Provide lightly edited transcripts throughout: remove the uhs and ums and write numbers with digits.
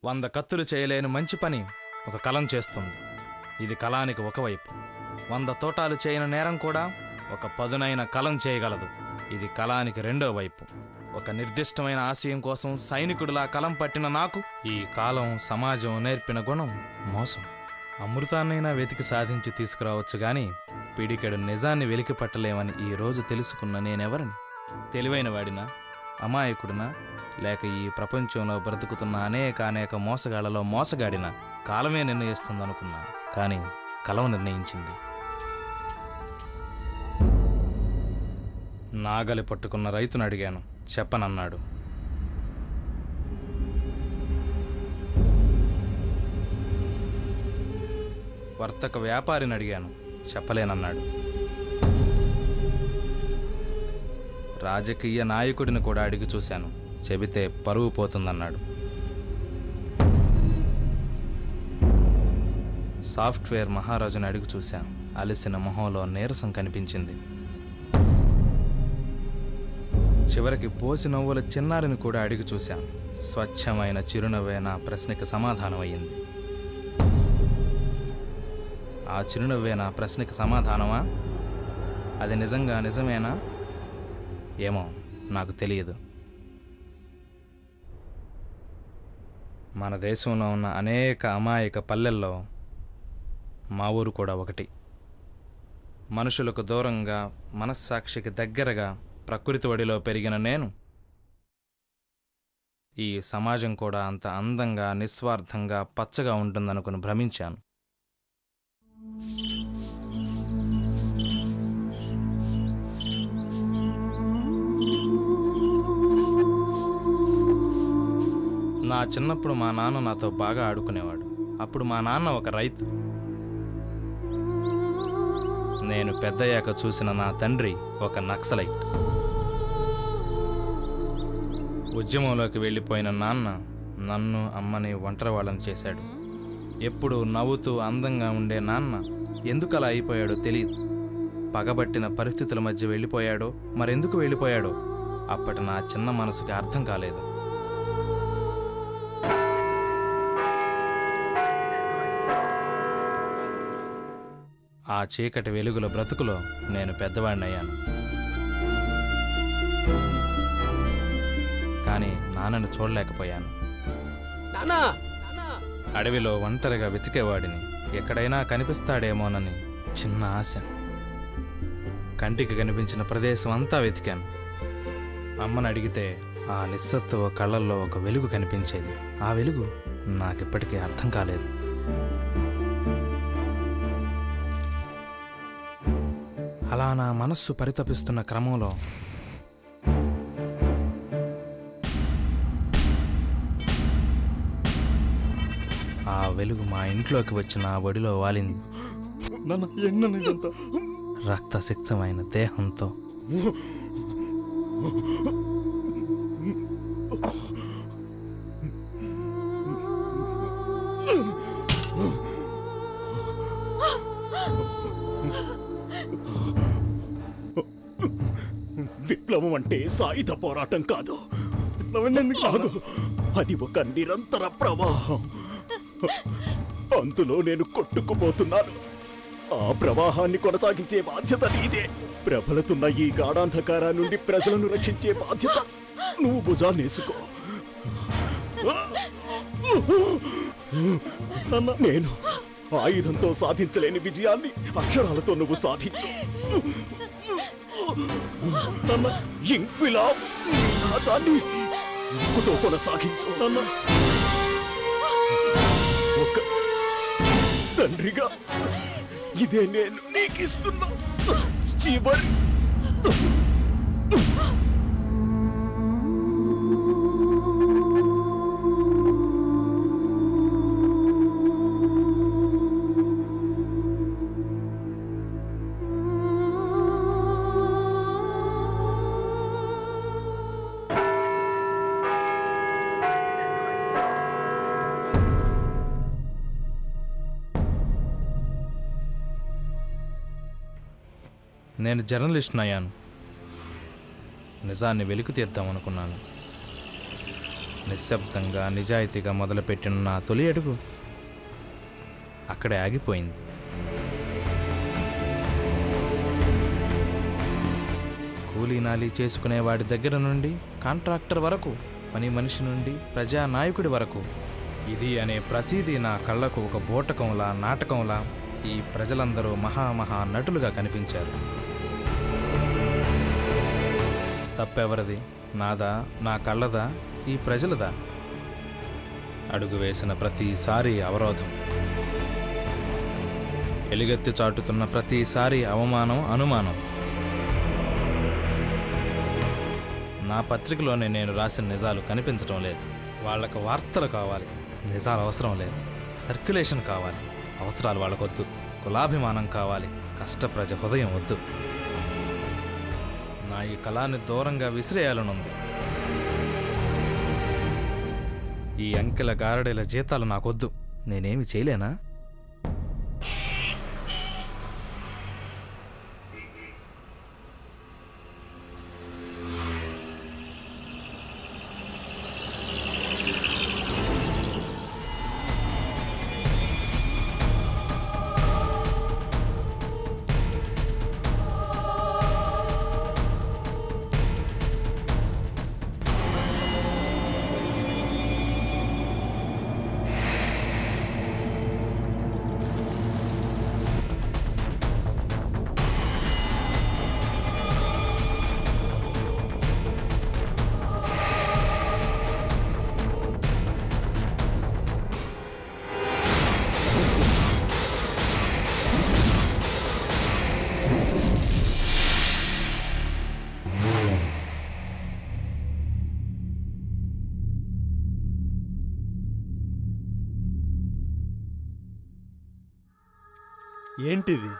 100 కత్తులు చేయలేని మంచి పని ఒక కలం చేస్తుంది. ఇది కలానికి ఒకవైపు. 100 తోటాలు చేయని నేరం కూడా ఒక పదునైన కలం చేయగలదు. ఇది కలానికి రెండో వైపు. ఒక నిర్దిష్టమైన ఆశయం కోసం సైనికుడిలా కలం పట్టిన నాకు ఈ కాలం సమాజం నేర్పిన గుణం మోసం. అమృతాన్నైనా వెతికి సాధించి తీసుకురావచ్చు గాని పిడికెడు నిజాన్ని వెలికి పట్టలేమని ఈ రోజు తెలుసుకున్న నేనెవరిని? తెలివైన వాడినా, అమాయకుడినా, లేక ఈ ప్రపంచంలో బ్రతుకుతున్న అనేక మోసగాళ్లలో మోసగాడినా కాలమే నిర్ణయిస్తుందనుకున్నా. కానీ కలం నిర్ణయించింది. నాగలి పట్టుకున్న రైతును అడిగాను, చెప్పనన్నాడు. వర్తక వ్యాపారిని అడిగాను, చెప్పలేనన్నాడు. రాజకీయ నాయకుడిని కూడా అడిగి చూశాను, చెబితే పరువు పోతుందన్నాడు. సాఫ్ట్వేర్ మహారాజుని అడిగి చూశాం, అలసిన మొహంలో నీరసం కనిపించింది. చివరికి పోసి నవ్వుల చిన్నారిని కూడా అడిగి చూశాం. స్వచ్ఛమైన చిరునవ్వే నా ప్రశ్నకి సమాధానం అయ్యింది. ఆ చిరునవ్వే నా ప్రశ్నకి సమాధానమా? అది నిజంగా నిజమేనా? ఏమో, నాకు తెలియదు. మన దేశంలో ఉన్న అనేక అమాయక పల్లెల్లో మా ఊరు కూడా ఒకటి. మనుషులకు దూరంగా, మనస్సాక్షికి దగ్గరగా ప్రకృతి ఒడిలో పెరిగిన నేను ఈ సమాజం కూడా అంత అందంగా, నిస్వార్థంగా, పచ్చగా ఉంటుందనుకుని భ్రమించాను. నా చిన్నప్పుడు మా నాన్న నాతో బాగా ఆడుకునేవాడు. అప్పుడు మా నాన్న ఒక రైతు. నేను పెద్దయ్యాక చూసిన నా తండ్రి ఒక నక్సలైట్. ఉద్యమంలోకి వెళ్ళిపోయిన నాన్న నన్ను, అమ్మని ఒంటరి వాళ్ళని చేశాడు. ఎప్పుడు నవ్వుతూ అందంగా ఉండే నాన్న ఎందుకలా అయిపోయాడో తెలియదు. పగబట్టిన పరిస్థితుల మధ్య వెళ్ళిపోయాడో, మరెందుకు వెళ్ళిపోయాడో అప్పటి నా చిన్న మనసుకి అర్థం కాలేదు. ఆ చీకటి వెలుగుల బ్రతుకులో నేను పెద్దవాడినయ్యాను. కానీ నాన్నను చూడలేకపోయాను. అడవిలో ఒంటరిగా వెతికేవాడిని. ఎక్కడైనా కనిపిస్తాడేమోనని చిన్న ఆశ. కంటికి కనిపించిన ప్రదేశం అంతా వెతికాను. అమ్మని అడిగితే ఆ నిస్సత్తువ కళ్ళల్లో ఒక వెలుగు కనిపించేది. ఆ వెలుగు నాకిప్పటికీ అర్థం కాలేదు. అలా నా మనస్సు పరితపిస్తున్న క్రమంలో ఆ వెలుగు మా ఇంట్లోకి వచ్చి నా ఒడిలో వాలింది. రక్తసిక్తమైన దేహంతో విప్లవం అంటే సాయుధ పోరాటం కాదు, అది ఒక నిరంతర ప్రవాహం. అందులో నేను కొట్టుకుపోతున్నాను. ఆ ప్రవాహాన్ని కొనసాగించే బాధ్యత నీదే. ప్రబలుతున్న ఈ గాఢాంధకారా నుండి ప్రజలను రక్షించే బాధ్యత నువ్వు భుజాన్నేసుకో. నేను ఆయుధంతో సాధించలేని విజయాన్ని అక్షరాలతో నువ్వు సాధించు. ఇంక్విలాబ్ దాన్ని ముక్కుతో కొనసాగించు. ఒక తండ్రిగా ఇదే నేను నీకిస్తున్న చివరి. నేను జర్నలిస్ట్ని అయ్యాను. నిజాన్ని వెలికి తీద్దామనుకున్నాను. నిశ్శబ్దంగా నిజాయితీగా మొదలుపెట్టిన నా తొలి అడుగు అక్కడే ఆగిపోయింది. కూలీనాలి చేసుకునేవాడి దగ్గర నుండి కాంట్రాక్టర్ వరకు, పని మనిషి నుండి ప్రజానాయకుడి వరకు ఇది అనే ప్రతిదీ నా కళ్ళకు ఒక బోటకంలా, నాటకంలా ఈ ప్రజలందరూ మహా నటులుగా కనిపించారు. తప్పెవరిది? నాదా? నా కళ్ళదా? ఈ ప్రజలదా? అడుగు వేసిన ప్రతిసారి అవరోధం, ఎలుగెత్తి చాటుతున్న ప్రతిసారి అవమానం, అనుమానం. నా పత్రికలోనే నేను రాసిన నిజాలు కనిపించడం లేదు. వాళ్లకు వార్తలు కావాలి, నిజాలు అవసరం లేదు. సర్క్యులేషన్ కావాలి, అవసరాలు వాళ్ళకొద్దు. కులాభిమానం కావాలి, కష్టప్రజ హృదయం వద్దు. నా ఈ కళాన్ని దూరంగా విసిరేయాలనుంది. ఈ అంకెల గారడీల జీతాలు నాకొద్దు. నేనేమి చేయలేనా? ఏంటిది?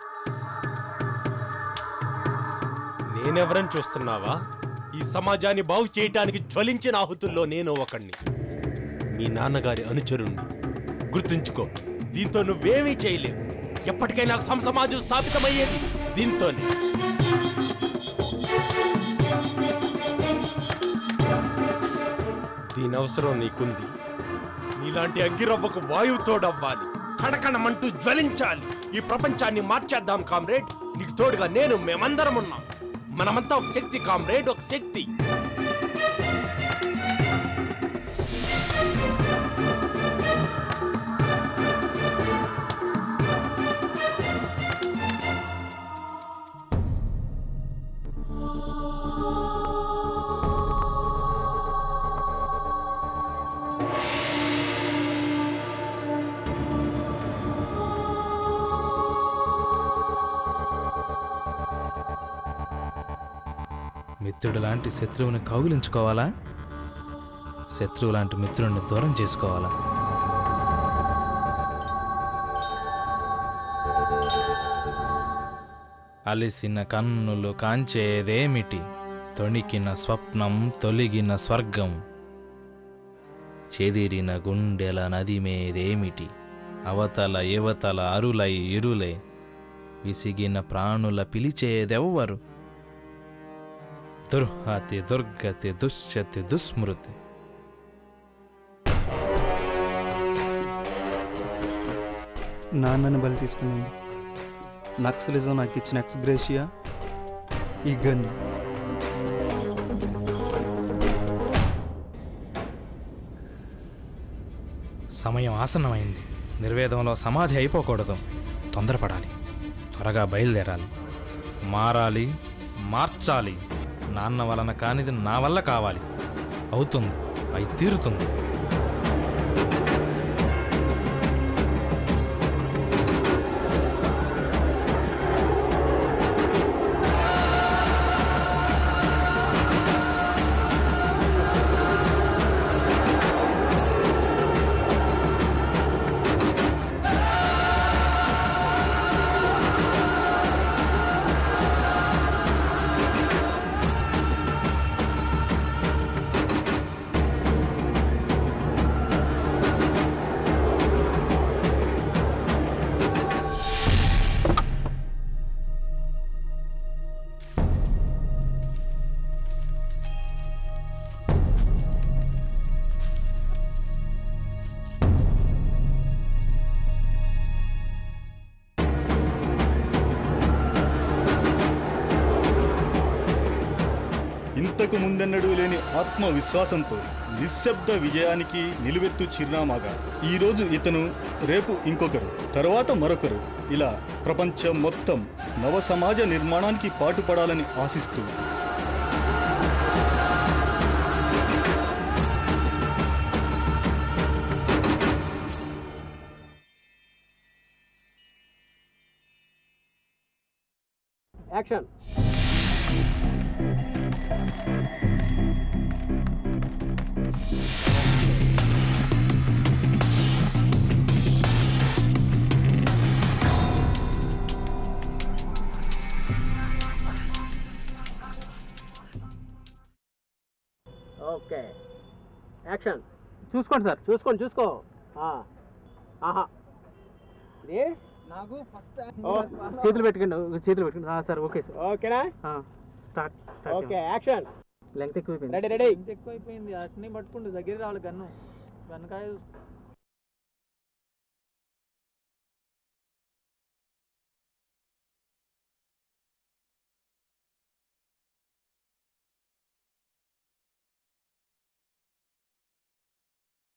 నేనెవరని చూస్తున్నావా? ఈ సమాజాన్ని బాగు చేయటానికి జ్వలించిన ఆహుతుల్లో నేను ఒకణ్ణి, మీ నాన్నగారి అనుచరుణ్ణి. గుర్తుంచుకో, దీంతో నువ్వేమీ చేయలేవు. ఎప్పటికైనా సమాజం స్థాపితమయ్యేది దీంతోనే. దీని అవసరం నీకుంది. నీలాంటి అగ్గిరవ్వకు వాయువు తోడవ్వాలి, కణకణమంటూ జ్వలించాలి. ఈ ప్రపంచాన్ని మార్చేద్దాం కామ్రేడ్. నీకు తోడుగా నేను, మేమందరం ఉన్నాం. మనమంతా ఒక శక్తి కామ్రేడ్, ఒక శక్తి. మిత్రుడు లాంటి శత్రువుని కౌగిలించుకోవాలా? శత్రువు లాంటి మిత్రుడిని దూరం చేసుకోవాలా? అలిసిన కన్నులు కాంచేదేమిటి? తొణికిన స్వప్నం, తొలిగిన స్వర్గం. చెదిరిన గుండెల నదిమేదేమిటి? అవతల యువతల అరులై ఇరులే. విసిగిన ప్రాణుల పిలిచేదెవ్వరు? దుర్హతి, దుర్గతి, దుశ్చతి, దుస్మృతి. నాన్నను బలి తీసుకునింది నక్సలిజం నాకు ఇచ్చిన ఎక్స్గ్రేషియా ఈ గన్. సమయం ఆసన్నమైంది. నిర్వేదంలో సమాధి అయిపోకూడదు. తొందరపడాలి, త్వరగా బయలుదేరాలి, మారాలి, మార్చాలి. నాన్న వలన కానిది నా వల్ల కావాలి. అవుతుంది, అయి తీరుతుంది. ఇంతకు ముందెన్నడూ లేని ఆత్మవిశ్వాసంతో నిశ్శబ్ద విజయానికి నిలువెత్తు చిరునామాగా ఈరోజు ఇతను, రేపు ఇంకొకరు, తరువాత మరొకరు, ఇలా ప్రపంచం మొత్తం నవ సమాజ నిర్మాణానికి పాటుపడాలని ఆశిస్తూ యాక్షన్. Okay action. చూసుకోండి సార్, చూసుకో. ఆహా ఇది నాకు ఫస్ట్ చేతులు పెట్టుకోండి. Sir okay sir. ఓకేనా? స్టార్ట్. Okay action. లెంగ్త్ ఎక్కువైపోయింది. రెడీ. ఎక్కువైపోయింది. అట్నే పట్టుకుంటూ దగ్గర రావాలి గన్ను వెనకాయ